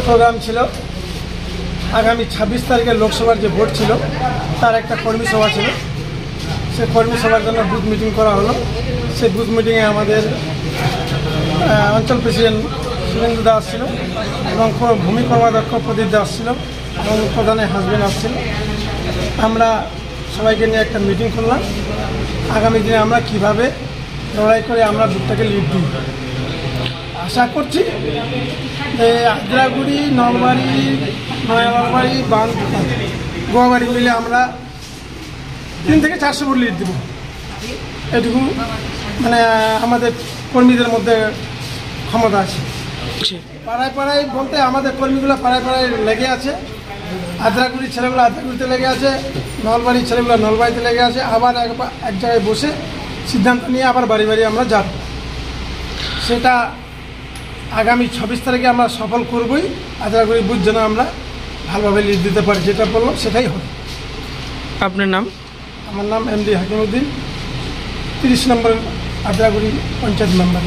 Programme ছিল আগামী 26 তারিখে লোকসভার যে ভোট ছিল তার একটা কর্মী সভা ছিল। সেই কর্মী সভার জন্য বুথ মিটিং করা হলো। সেই বুথ মিটিংয়ে আমাদের অঞ্চল প্রেসিডেন্ট সুরেন্দ্র দাস ছিল এবং ভূমি কর্মাধ্যক্ষ প্রদীপ দাস ছিল এবং প্রধানের হাজবেন্ড আসছিল। আমরা সবাইকে নিয়ে একটা মিটিং করলাম আগামী দিনে আমরা কিভাবে লড়াই করে আমরা বুথটাকে লিড দিই। আশা করছি যে আদ্রাগুড়ি, নলবাড়ি, নয়াবাড়ি, গোয়াবাড়ি মিলে আমরা 3 থেকে 400 ভোট লিড দেব। এটুকু মানে আমাদের কর্মীদের মধ্যে ক্ষমতা আছে। পাড়ায় পাড়ায় বলতে আমাদের কর্মীগুলো পাড়ায় পাড়ায় লেগে আছে। আদ্রাগুড়ির ছেলেগুলো আদ্রাগুড়িতে লেগে আছে, নলবাড়ির ছেলেগুলো নলবাড়িতে লেগে আছে। আবার এক জায়গায় বসে সিদ্ধান্ত নিয়ে আবার বাড়ি বাড়ি আমরা যাব। সেটা আগামী 26 তারিখে আমরা সফল করবই। আদ্রাগুড়ি বুথ যেন আমরা ভালোভাবে লিড দিতে পারি, যেটা বললাম সেটাই হবে। আপনার নাম? আমার নাম এমডি হাকিমউদ্দিন, 30 নম্বর আদ্রাগুড়ি পঞ্চায়েত মেম্বার।